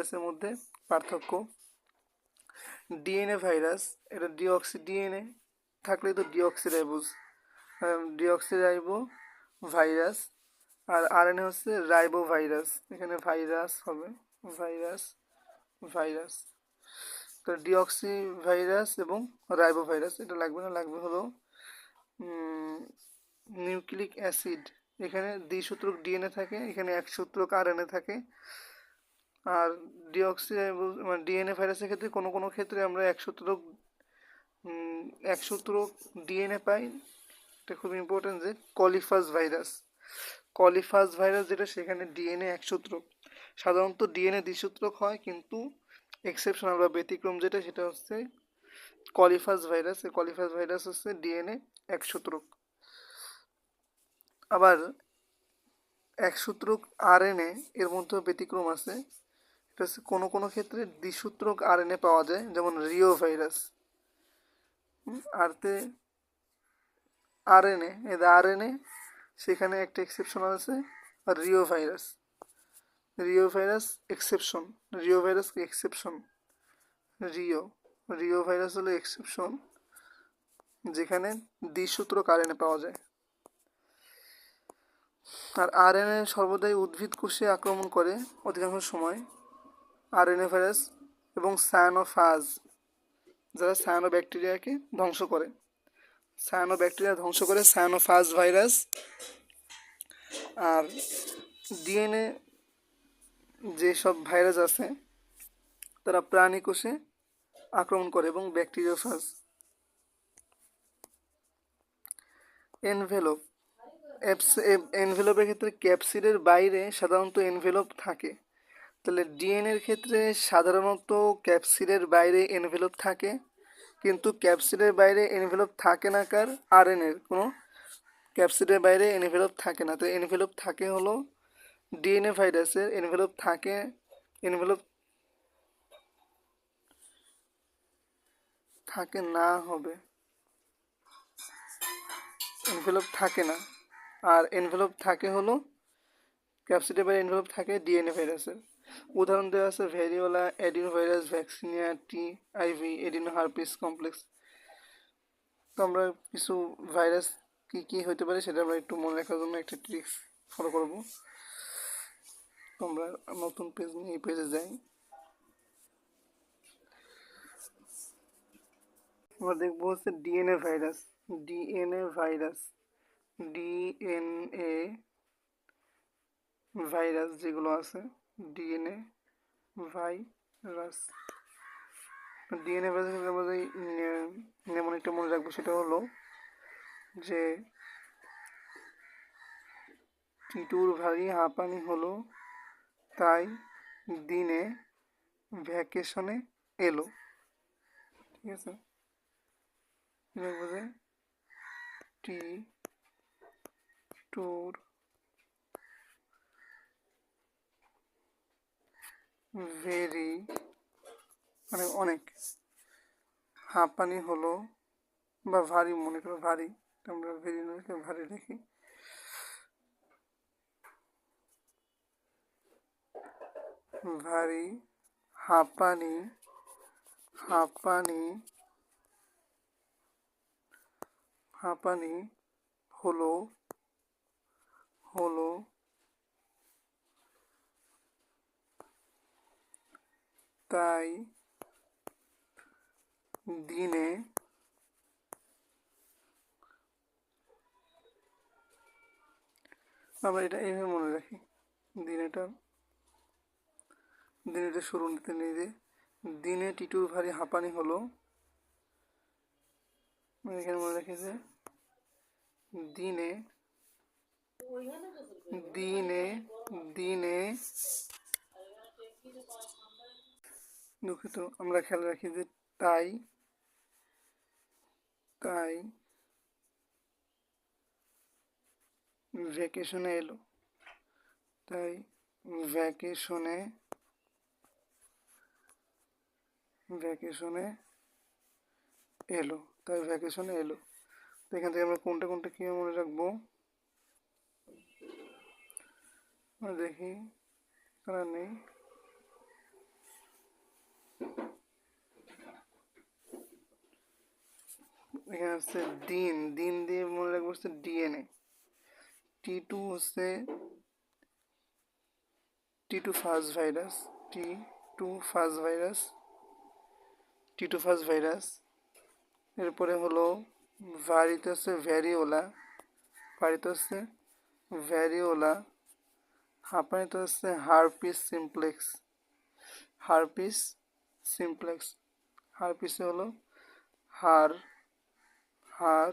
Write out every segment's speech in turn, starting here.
ভাইরাসের মধ্যে পার্থক্য। ডিএনএ ভাইরাস, এটা ডিঅক্সি ডিএনএ থাকলে তো ডিঅক্সিরাইবো ভাইরাস, আর আরএনএ হচ্ছে রাইবো ভাইরাস। এখানে ভাইরাস হবে, ভাইরাস ভাইরাস। তো ডিঅক্সি ভাইরাস এবং রাইবো ভাইরাস এটা লাগবে না, লাগবে হলো নিউক্লিক অ্যাসিড। এখানে দ্বিসূত্রক ডিএনএ থাকে, এখানে একসূত্রক আরএনএ থাকে। আর মানে ডিএনএ ভাইরাসের ক্ষেত্রে কোনো কোনো ক্ষেত্রে আমরা একসূত্রক ডিএনএ পাই। এটা খুব ইম্পর্টেন্ট যে কলিফাস ভাইরাস যেটা, সেখানে ডিএনএ একসূত্রক। সাধারণত ডিএনএ দ্বিসূত্রক হয়, কিন্তু এক্সেপশনাল বা ব্যতিক্রম যেটা, সেটা হচ্ছে কলিফাস ভাইরাস। এই কলিফাস ভাইরাস হচ্ছে ডিএনএ একসূত্রক। আবার একসূত্রক আরএনএ এর মধ্যে ব্যতিক্রম আছে। এটা হচ্ছে কোনো কোনো ক্ষেত্রে দ্বিসূত্রক আরএনএ পাওয়া যায়, যেমন রিও ভাইরাস। আরতে আরএনএ, আরএনএ সেখানে একটা এক্সেপশনাল আছে, Rio virus. Exception, Rio virus কি এক্সেপশন? রিও ভাইরাস হলো এক্সেপশন, যেখানে দ্বিসূত্রক আরএনএ পাওয়া যায়। আর আরএনএ সর্বদাই উদ্ভিদ কোষে আক্রমণ করে অধিকাংশ সময়। আরএনএ ভাইরাস এবং সায়ানোফাজ, যারা সায়ানোব্যাকটেরিয়াকে ধ্বংস করে, সায়ানোফাজ ভাইরাস। আর ডিএনএ যেসব ভাইরাস আছে তারা প্রাণী কোষে আক্রমণ করে এবং ব্যাকটেরিওফাজ। এনভেলপের ক্ষেত্রে ক্যাপসিডের বাইরে সাধারণত এনভেলপ থাকে। তাহলে ডিএনএর ক্ষেত্রে সাধারণত ক্যাপসিডের বাইরে এনভেলপ থাকে, কিন্তু ক্যাপসিডের বাইরে এনভেলপ থাকে না কার? আরএনএর কোনো ক্যাপসিডের বাইরে এনভেলপ থাকে না। তো এনভেলপ থাকে হলো ডিএনএ ভাইরাসের, এনভেলপ থাকে না হবে, এনভেলপ থাকে না। আর এনভেলপ থাকে হলো ক্যাপসিডের বাইরে এনভেলপ থাকে ডিএনএ ভাইরাসের। উদাহরণ দেওয়া আছে variola, adeno virus, vaccinia, TIV, adeno herpes complex. তো আমরা কিছু ভাইরাস কি কি হতে পারে সেটা আমরা একটু মনে রাখার জন্য একটা ট্রিক্স ফলো করব। তো আমরা নতুন পেজ নিয়ে এই পেজে যাই। আমরা দেখবো হচ্ছে ডিএনএ ভাইরাস। ডিএনএ ভাইরাস যেগুলো আছে, ডিএনএ ভাইরাস আমাদের নেমোনিকটা মনে রাখবো। সেটা হলো যে টিটুর ভারী হাঁপানি হলো, তাই দিনে ভ্যাকেশনে এলো। ঠিক আছে, দেখবো যে টিটুর ভেরি মানে অনেক হাঁপানি হলো, বা ভারী, মনে করো ভারী, আমরা ভেরি নয় ভারী দেখি। ভারী হাঁপানি হলো তাই দিনে আমরা এটা এইভাবে মনে রাখি। দিনেটা শুরু নিতে নিয়ে দিনে টিটুর ভারী হাঁপানি হলো, এখানে মনে রাখি যে দিনে দুঃখিত, আমরা খেয়াল রাখি যে তাই ভ্যাকেশনে এলো, তাই ভ্যাকেশনে এলো। তো এখান থেকে আমরা কোনটা কি মনে রাখবো, দেখি, নেই এখানে হচ্ছে দিন দিন দিয়ে মনে রাখবো হচ্ছে ডিএনএ। T2 হচ্ছে T2 first virus, T2 first virus, T2 first virus. এরপরে হলো ভারিতে হচ্ছে ভ্যারিওলা, ভারিতে হচ্ছে ভ্যারিওলা। হাঁপানিতে হচ্ছে হারপিস সিমপ্লেক্স, হারপিস সিমপ্লেক্স। হারপিসে হলো হার হার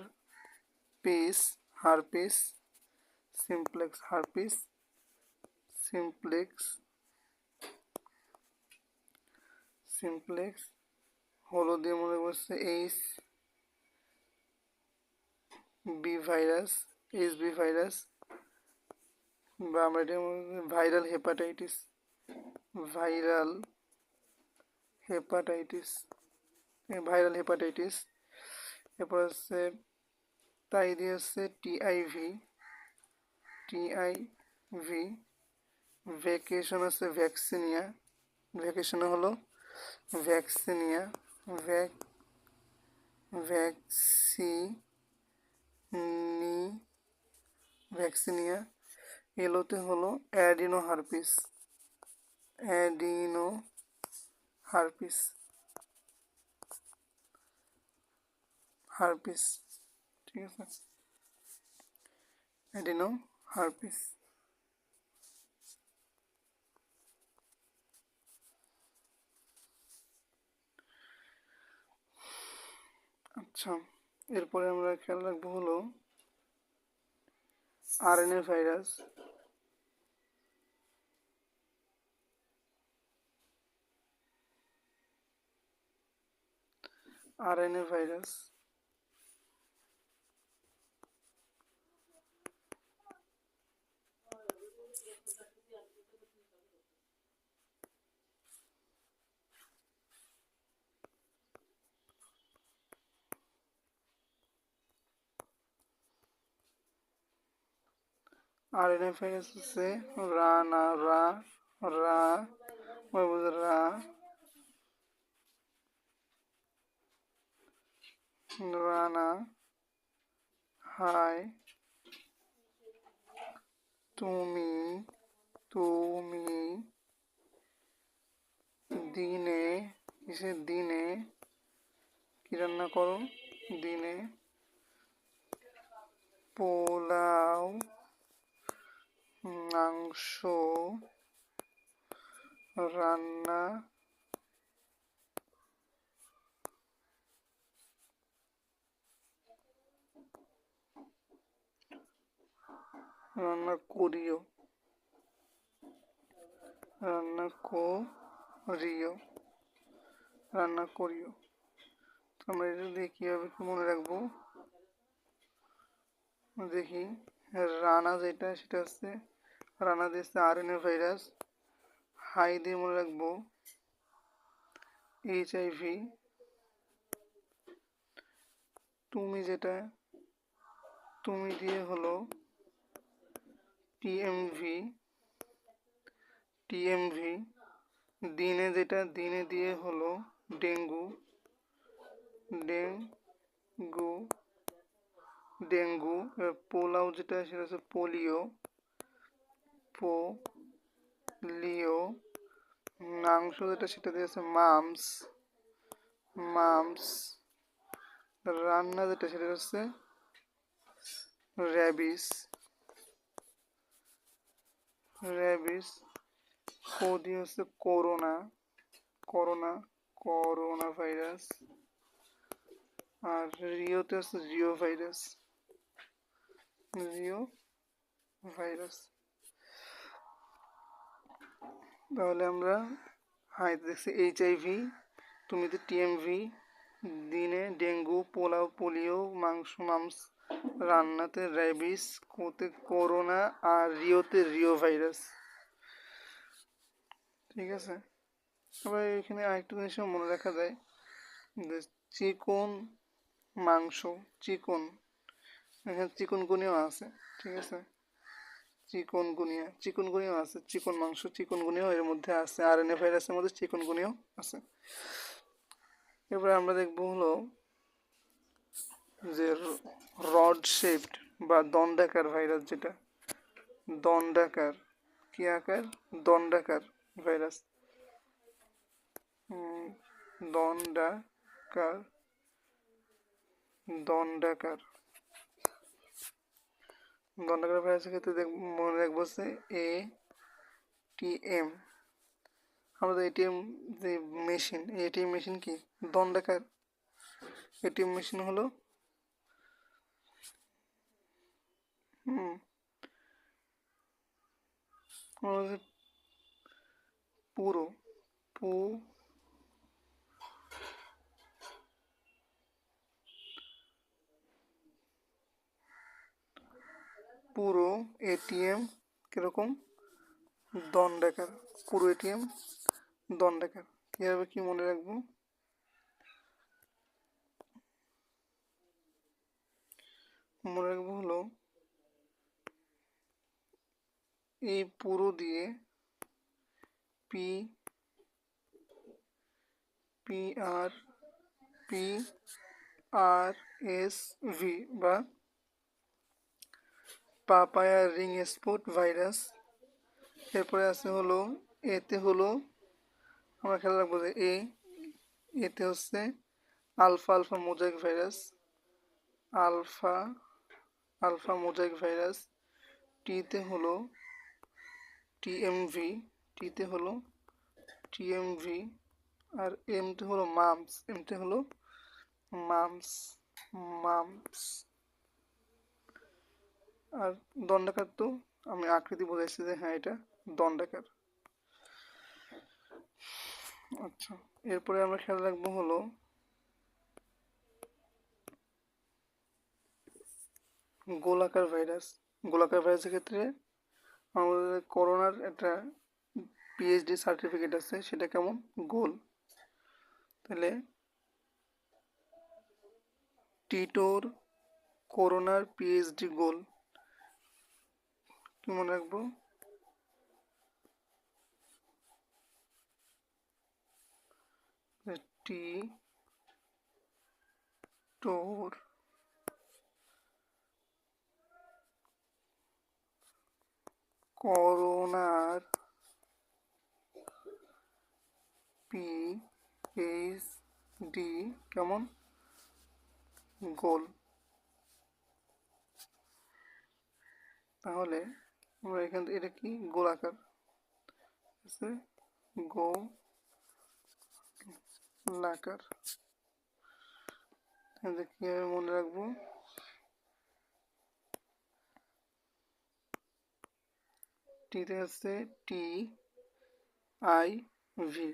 পিস herpes simplex, herpes simplex simplex. হলো দিয়ে মনে করছে H B virus, H B virus, বা আমরা এটা viral hepatitis, viral hepatitis, viral hepatitis. এরপর হচ্ছে তাই দিয়ে হচ্ছে টিআইভি, টিআইভি। ভ্যাকেশন হচ্ছে ভ্যাকসিনিয়া, ভ্যাকেশনে হলো ভ্যাকসিনিয়া, ভ্যাকসিনি ভ্যাকসিনিয়া। এলোতে হলো adeno herpes, adeno herpes, herpes. ঠিক আছে, অ্যাডিনো হারপিস। আচ্ছা, এরপরে আমরা খেয়াল রাখবো হলো RNA virus, RNA virus. RNA virus হচ্ছে রানা রা রা রা রানা হাই তুমি তুমি দিনে কিসের দিনে কি রান্না করো, দিনে পোলাও মাংস রান্না রান্না করিও, রান্না করিও, রান্না করিও। আমরা এটা দিয়ে কীভাবে মনে রাখবো দেখি। রানা যেটা সেটা হচ্ছে রানা দিচ্ছে আরএনএ ভাইরাস। হাই দিয়ে মনে রাখবো এইচআইভি। তুমি যেটা তুমি দিয়ে হলো টিএমভি, টিএমভি। দিনে যেটা দিনে দিয়ে হলো ডেঙ্গু, ডেঙ্গু, ডেঙ্গু। পোলাও যেটা সেটা হচ্ছে পোলিও, পোলিও। মাংস যেটা সেটা দিয়েছে মামস, মামস। রান্না যেটা সেটা হচ্ছে র্যাবিস, র্যাবিস। দিয়ে হচ্ছে করোনা, করোনা, করোনা ভাইরাস। আর রিওতে হচ্ছে রিও ভাইরাস, রিও ভাইরাস। তাহলে আমরা হাই দেখছি এইচআইভি, তুমিতে টিএমভি, দিনে ডেঙ্গু, পোলাও পোলিও, মাংস মামস, রান্নাতে র্যাবিস, কোতে করোনা, আর রিওতে রিও ভাইরাস। ঠিক আছে, আবার এখানে আরেকটা জিনিস মনে রাখা যায় যে চিকন মাংস, চিকন, এখানে চিকনগুনিয়াও আছে। ঠিক আছে, চিকনগুনিয়া, চিকনগুনিয়াও আছে, চিকন মাংস চিকনগুনিয়াও এর মধ্যে আছে, আরএনএ ভাইরাসের মধ্যে চিকনগুনিয়াও আছে। এরপরে আমরা দেখব হলো যে রড শেপড বা দণ্ডাকার ভাইরাস, যেটা দণ্ডাকার, কি আকার, দণ্ডাকার ভাইরাস, দণ্ডাকার, দণ্ডাকার দণ্ডাকার ভাইরাসের ক্ষেত্রে মনে রাখবো হচ্ছে ATM। আমাদের এটিএম যে মেশিন, এটিএম মেশিন কি দণ্ডাকার? এটিএম মেশিন হলো আমাদের পুরো পুরো এটিএম কিরকম দণ্ডাকার, পুরো এটিএম দণ্ডাকার। কীভাবে কি মনে রাখবো? মনে রাখবো হলো এই পুরো দিয়ে P P R P R S V বা পাপায়া রিং স্পট ভাইরাস। এরপরে আছে হলো এতে হলো আমরা খেয়াল রাখবো যে এতে হচ্ছে alpha alpha mosaic virus, alpha alpha mosaic virus. টিতে হলো টিএমভি, টিতে হলো টিএমভি। আর এমতে হলো মামস, এমতে হলো মামস, মামস। আর দণ্ডাকার তো আমি আকৃতি বোঝাইছি যে হ্যাঁ এটা দণ্ডাকার। আচ্ছা, এরপরে আমরা খেয়াল রাখবো হলো গোলাকার ভাইরাস। গোলাকার ভাইরাসের ক্ষেত্রে আমাদের করোনার একটা পিএইচডি সার্টিফিকেট আছে, সেটা কেমন গোল। তাহলে টিটোর করোনার পিএইচডি গোল কি মনে রাখবো? টি টোর করোনার পিএইচডি কেমন গোল। তাহলে আমরা এখান থেকে এটা কি গোলাকার আছে, গোলাকার। কিভাবে মনে রাখবো? টিতে হচ্ছে T I V,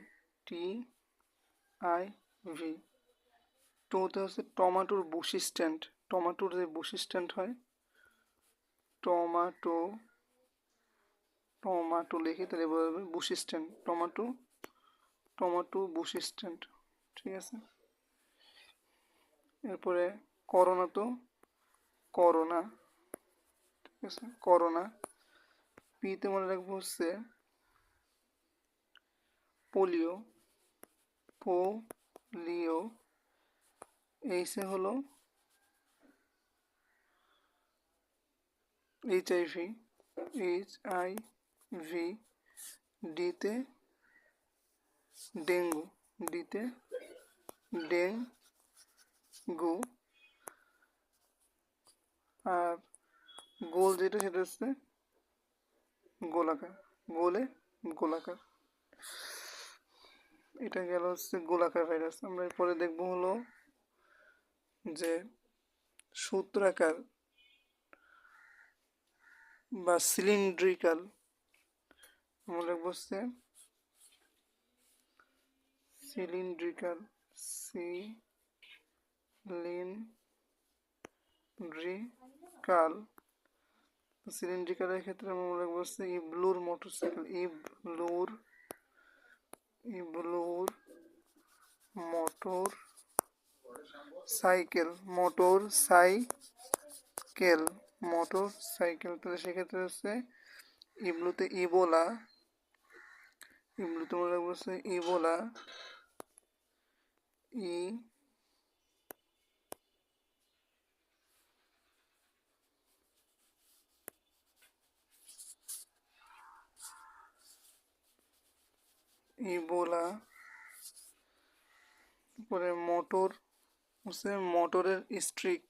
T I V. টোতে হচ্ছে টমাটোর বুশি স্ট্যান্ড, টমাটোর যে বুশি স্ট্যান্ড হয়, টমাটো, টমাটো লিখে তাহলে বলবে bushy stand, tomato, tomato bushy stand. ঠিক আছে। এরপরে করোনা তো করোনা, ঠিক আছে, করোনা। পিতে মনে রাখবো হচ্ছে পোলিও, পোলিও। এইসে হলো এইচআইভি, এইচআইভি। ডিতে ডেঙ্গু, ডিতে ডেঙ্গু। আর গোল যেটা সেটা হচ্ছে গোলাকার, গোলে গোলাকার। এটা গেল হচ্ছে গোলাকার ভাইরাস। আমরা এরপরে দেখবো হলো যে সূত্রাকার বা সিলিন্ড্রিক্যাল। আমরা লিখবো হচ্ছে সিলিন্ড্রিক্যাল, সিলিন্ড্রিক্যাল। সিলিন্ড্রিক্যালের ক্ষেত্রে আমরা মনে রাখবো হচ্ছে ইবলুর মোটরসাইকেল, ইবলুর, ইবলুর motorcycle, motorcycle, motorcycle. তাহলে সেক্ষেত্রে হচ্ছে ইবলুতে ইবোলা, ইবলুতে মনে রাখবো হচ্ছে ইবোলা, ই ইবোলা, তারপরে মোটর হচ্ছে মোটরের স্ট্রিক,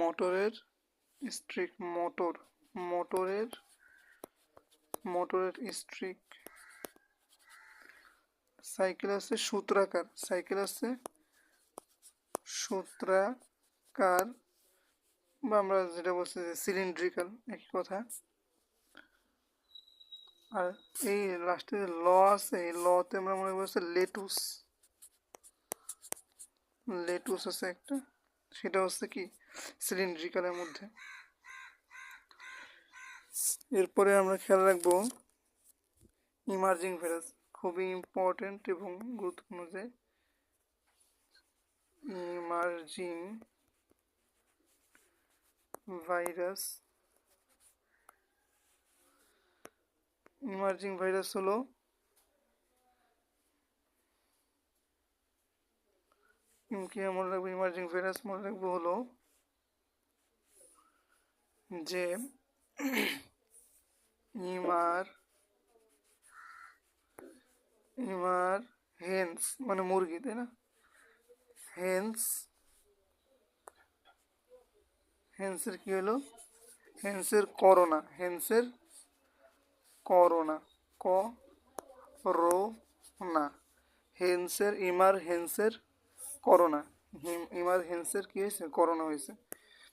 মোটরের স্ট্রিক, মোটরের মোটরের স্ট্রিক। সাইকেল আছে সূত্রাকার, সাইকেল আছে সূত্রাকার, বা আমরা যেটা বলছি যে সিলিন্ড্রিক্যাল, একই কথা। আর এই লাস্টে যে ল আছে, এই লতে আমরা মনে করছি লেটুস, লেটুস আছে একটা, সেটা হচ্ছে কি সিলিন্ড্রিক্যালের মধ্যে। এরপরে আমরা খেয়াল রাখবো ইমার্জিং ভাইরাস, খুবই ইম্পর্টেন্ট এবং গুরুত্বপূর্ণ, যে ইমার্জিং ভাইরাস। ইমার্জিং ভাইরাস হলো কি মনে রাখবো, ইমার্জিং ভাইরাস মনে রাখবো হলো যে ইমার ইমার হেন্স মানে মুরগি, তাই না? হেন্স, হেন্সের কি হলো, হেন্সের করোনা, হেন্সের করোনা, করোনা, হেন্সের ইমার হেন্সের করোনা, ইমার হেন্সের কি হয়েছে, করোনা হয়েছে।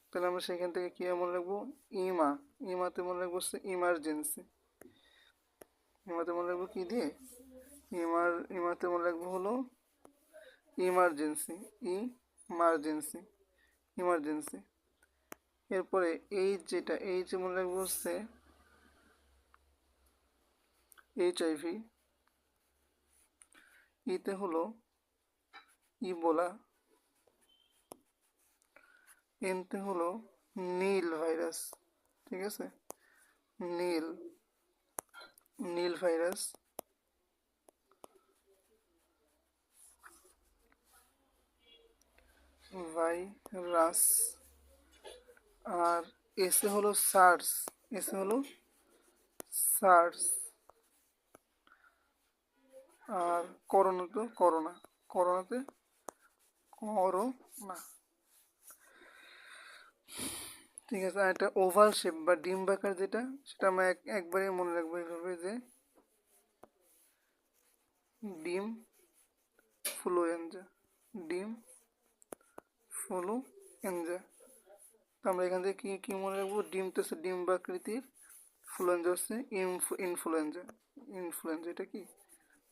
তাহলে আমরা সেখান থেকে কি মনে রাখবো, ইমা, ইমাতে মনে রাখবো হচ্ছে ইমার্জেন্সি, ইমাতে মনে রাখবো কি দিয়ে, ইমাতে মনে রাখবো হলো ইমার্জেন্সি, ইমার্জেন্সি, ইমার্জেন্সি। এরপরে এইচ, যেটা এইচ মনে রাখবো হচ্ছে HIV, ইতে হলো ইবোলা, এনতে হলো নীল ভাইরাস, ঠিক আছে, নীল, নীল ভাইরাস। ভাইরাস। আর এসে হলো সার্স, এসে হলো সার্স। আর করোনা তো করোনা, করোনাতে করোনা, ঠিক আছে। আর একটা ওভাল শেপ বা ডিম্বাকার যেটা, সেটা আমরা একবারে মনে রাখবো এইভাবে, যে ডিম ফ্লুয়েঞ্জা, ডিম ফ্লুয়েঞ্জা। তো আমরা এখান থেকে কি কি মনে রাখবো, ডিম তো হচ্ছে ডিম্বাকৃতির, ফ্লুয়েঞ্জা হচ্ছে ইনফ্লুয়েঞ্জা, ইনফ্লুয়েঞ্জা এটা কি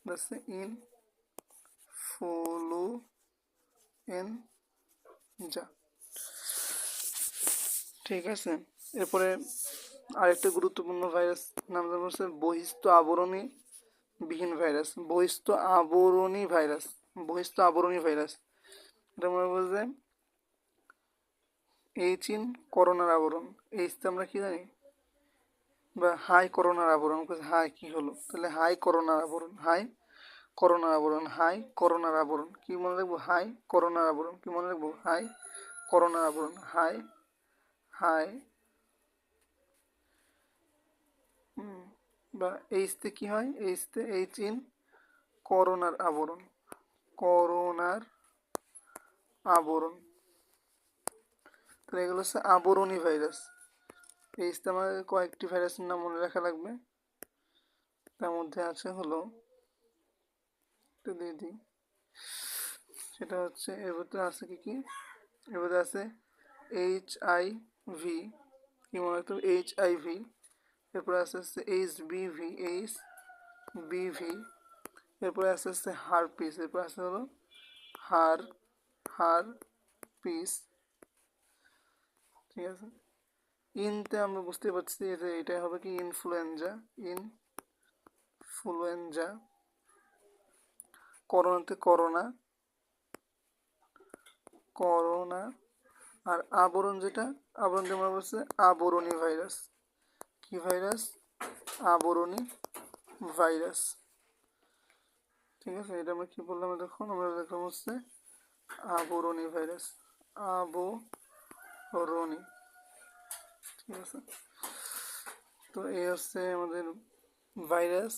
হচ্ছে ইনফ্লুয়েঞ্জা, ঠিক আছে। এরপরে আরেকটা গুরুত্বপূর্ণ ভাইরাস নাম হচ্ছে বহিস্থ আবরণী বিহীন ভাইরাস, বহিস্থ আবরণী ভাইরাস, বহিস্থ আবরণী ভাইরাস। এটা মনে বলছে এইচ ইন করোনার আবরণ, এইচতে আমরা কি জানি, বা হাই করোনার আবরণ, হাই কি হলো, তাহলে হাই করোনার আবরণ, হাই করোনার আবরণ, হাই করোনার আবরণ কি মনে রাখবো, হাই করোনার আবরণ কি মনে রাখবো, হাই করোনার আবরণ, হাই হাই। বা এইচতে কি হয়, এইচতে এইচ ইন করোনার আবরণ, করোনার আবরণ। তাহলে এগুলো হচ্ছে আবরণী ভাইরাস। এইচতে আমাদের কয়েকটি ভাইরাসের নাম মনে রাখা লাগবে, তার মধ্যে আছে হলো, একটু দিয়ে দিই, সেটা হচ্ছে এর ভিতরে আছে কি কি, এর ভিতরে আছে HIV, কি মনে রাখতে হবে, HIV। এরপরে আস্তে আস্তে HBV, HBV। এরপরে আস্তে আস্তে হারপিস, এরপরে আসতে হলো হারপিস, ঠিক আছে। ইনতে আমরা বুঝতে পারছি যে এটা হবে কি ইনফ্লুয়েঞ্জা, ইনফ্লুয়েঞ্জা। করোনাতে করোনা, করোনা। আর আবরণ যেটা, আবরণ যেমন বলছে আবরণী ভাইরাস, কি ভাইরাস, আবরণী ভাইরাস, ঠিক আছে। এটা আমরা কি বললাম, দেখুন আমরা দেখলাম হচ্ছে আবরণী ভাইরাস, আবরণী, ঠিক আছে। তো এই হচ্ছে আমাদের ভাইরাস।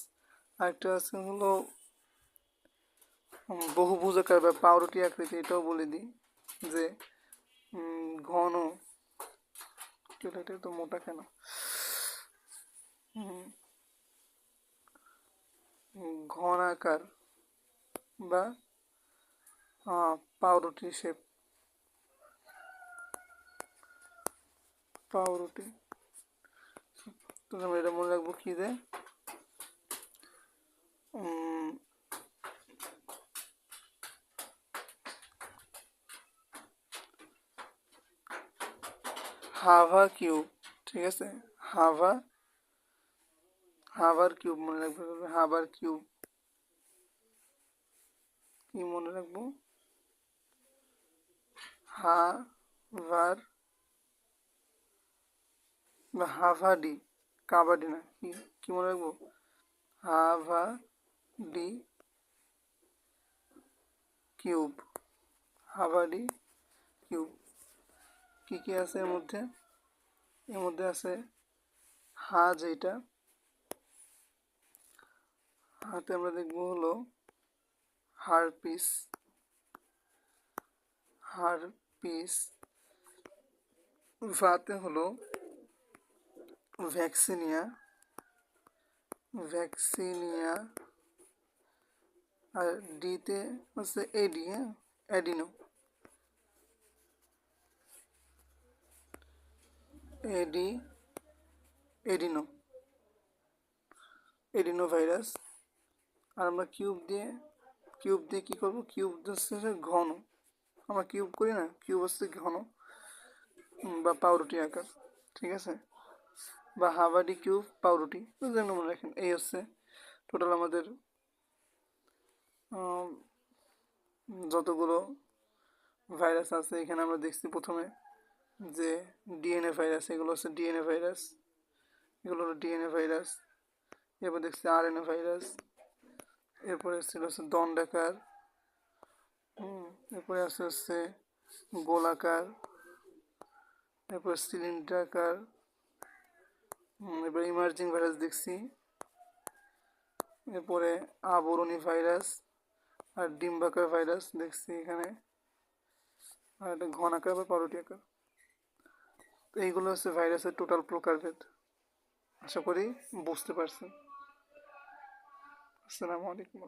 আরেকটা আছে হলো বহুভুজাকার বা পাউরুটি আকৃতি, এটাও বলে দিই যে ঘন, এটা তো মোটা কেন, ঘনাকার বা পাউরুটি শেপ, পাউরুটি। তো আমরা এটা মনে রাখবো কি যে হাভা কিউব, ঠিক আছে, হাভা, হাভার কিউব মনে রাখবো, হাভার কিউব কি মনে রাখবো, হাভার বা হাভাডি, কাবাডি না, কি কি মনে রাখবো, হাভাডি কিউব, হাভাডি কিউব। কি কি আছে এর মধ্যে, এর মধ্যে আছে হা, যেটা হাতে আমরা দেখবো হলো হারপিস, হারপিস। ভাতে হলো ভ্যাকসিনিয়া, ভ্যাকসিনিয়া। আর ডিতে হচ্ছে এডি, হ্যাঁ, অ্যাডিনো, এডি, এডিনো, এডিনো ভাইরাস। আর আমরা কিউব দিয়ে, কিউব দিয়ে কী করবো, কিউব হচ্ছে ঘন, আমরা কিউব করি না, কিউব হচ্ছে ঘন বা পাউরুটি আকার, ঠিক আছে, বা হাভাডি কিউব পাউরুটি, যেন মনে রাখেন। এই হচ্ছে টোটাল আমাদের যতগুলো ভাইরাস আছে। এখানে আমরা দেখছি প্রথমে যে ডিএনএ ভাইরাস, এগুলো হচ্ছে ডিএনএ ভাইরাস, এগুলো হলো ডিএনএ ভাইরাস। এরপর দেখছি আরএনএ ভাইরাস, এরপরে ছিল হচ্ছে দণ্ডাকার, এরপরে আছে হচ্ছে গোলাকার, এরপরে সিলিন্ডারাকার, এরপরে ইমার্জিং ভাইরাস দেখছি, এরপরে আবরণী ভাইরাস আর ডিম্বাকার ভাইরাস দেখছি এখানে, আর একটা ঘনাকার বা পাউরুটি আকার। তো এইগুলো হচ্ছে ভাইরাসের টোটাল প্রকারভেদ। আশা করি বুঝতে পারছেন। আসসালামু আলাইকুম।